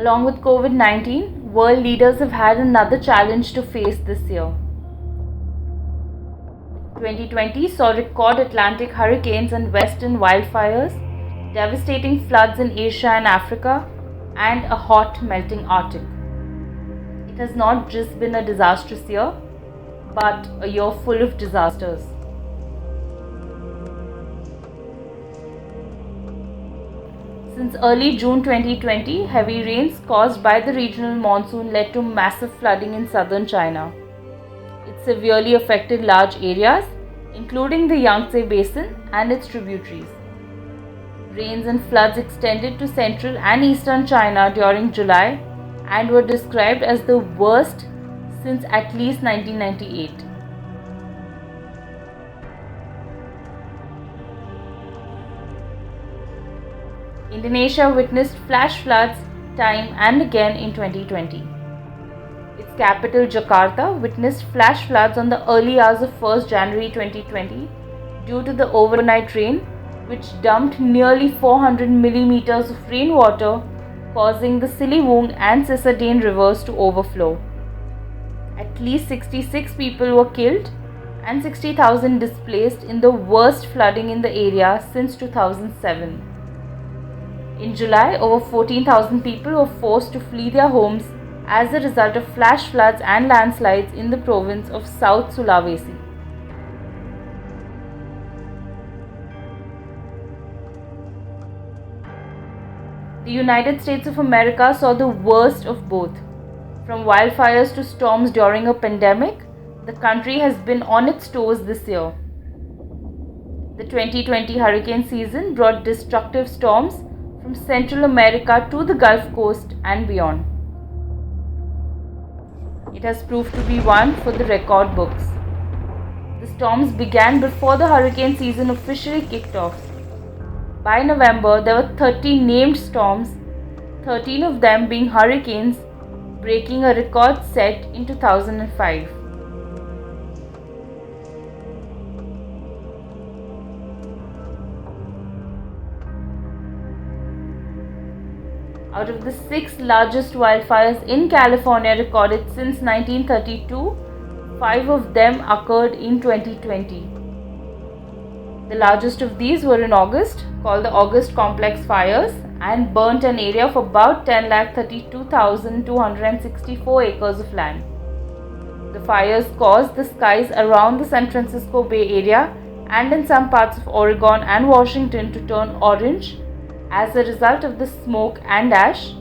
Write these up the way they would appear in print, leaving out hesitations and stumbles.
Along with COVID-19, world leaders have had another challenge to face this year. 2020 saw record Atlantic hurricanes and western wildfires, devastating floods in Asia and Africa, and a hot melting Arctic. It has not just been a disastrous year, but a year full of disasters. Since early June 2020, heavy rains caused by the regional monsoon led to massive flooding in southern China. It severely affected large areas, including the Yangtze Basin and its tributaries. Rains and floods extended to central and eastern China during July and were described as the worst since at least 1998. Indonesia witnessed flash floods time and again in 2020. Its capital, Jakarta, witnessed flash floods on the early hours of 1st January 2020 due to the overnight rain, which dumped nearly 400 millimeters of rainwater, causing the Ciliwung and Cisadane rivers to overflow. At least 66 people were killed and 60,000 displaced in the worst flooding in the area since 2007. In July, over 14,000 people were forced to flee their homes as a result of flash floods and landslides in the province of South Sulawesi. The United States of America saw the worst of both. From wildfires to storms during a pandemic, the country has been on its toes this year. The 2020 hurricane season brought destructive storms from Central America to the Gulf Coast and beyond. It has proved to be one for the record books. The storms began before the hurricane season officially kicked off. By November, there were 30 named storms, 13 of them being hurricanes, breaking a record set in 2005. Out of the 6 largest wildfires in California recorded since 1932, 5 of them occurred in 2020. The largest of these were in August, called the August Complex Fires, and burnt an area of about 10,32,264 acres of land. The fires caused the skies around the San Francisco Bay Area and in some parts of Oregon and Washington to turn orange as a result of the smoke and ash,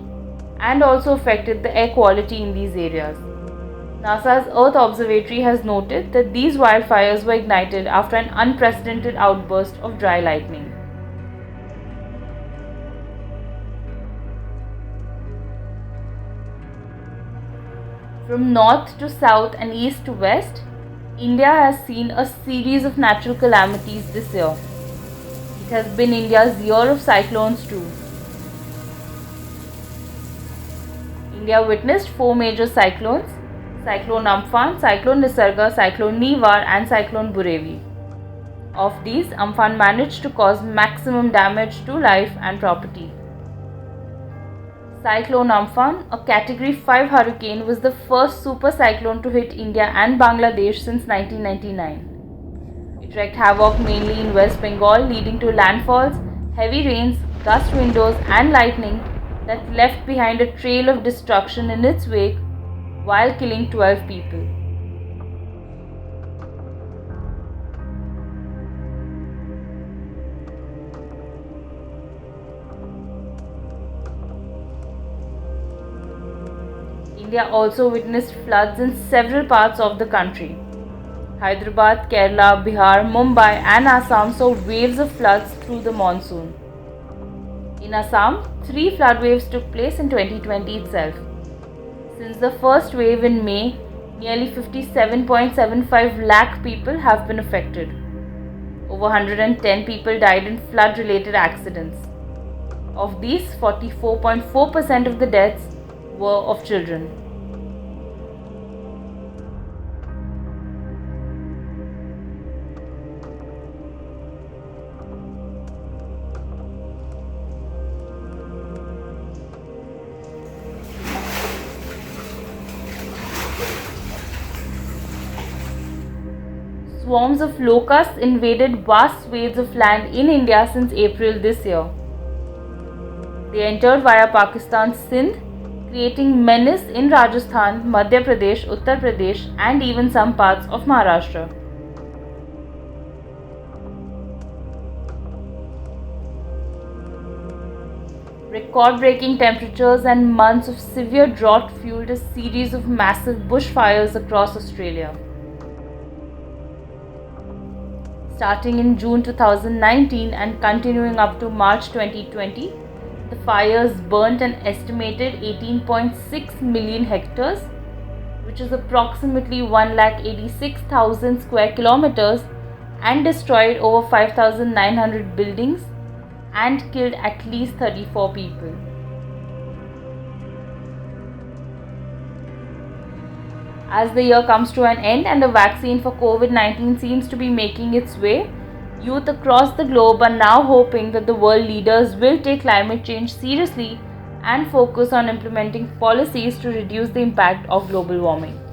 and also affected the air quality in these areas. NASA's Earth Observatory has noted that these wildfires were ignited after an unprecedented outburst of dry lightning. From north to south and east to west, India has seen a series of natural calamities this year. It has been India's year of cyclones too. India witnessed 4 major cyclones: Cyclone Amphan, Cyclone Nisarga, Cyclone Nivar and Cyclone Burevi. Of these, Amphan managed to cause maximum damage to life and property. Cyclone Amphan, a Category 5 hurricane, was the first super cyclone to hit India and Bangladesh since 1999. It wreaked havoc mainly in West Bengal, leading to landfalls, heavy rains, gust windows and lightning that left behind a trail of destruction in its wake while killing 12 people. India also witnessed floods in several parts of the country. Hyderabad, Kerala, Bihar, Mumbai and Assam saw waves of floods through the monsoon. In Assam, 3 flood waves took place in 2020 itself. Since the first wave in May, nearly 57.75 lakh people have been affected. Over 110 people died in flood-related accidents. Of these, 44.4% of the deaths were of children. Swarms of locusts invaded vast swathes of land in India since April this year. They entered via Pakistan's Sindh, creating menace in Rajasthan, Madhya Pradesh, Uttar Pradesh, and even some parts of Maharashtra. Record-breaking temperatures and months of severe drought fueled a series of massive bushfires across Australia. Starting in June 2019 and continuing up to March 2020, the fires burnt an estimated 18.6 million hectares, which is approximately 186,000 square kilometers, and destroyed over 5,900 buildings and killed at least 34 people. As the year comes to an end and a vaccine for COVID-19 seems to be making its way, youth across the globe are now hoping that the world leaders will take climate change seriously and focus on implementing policies to reduce the impact of global warming.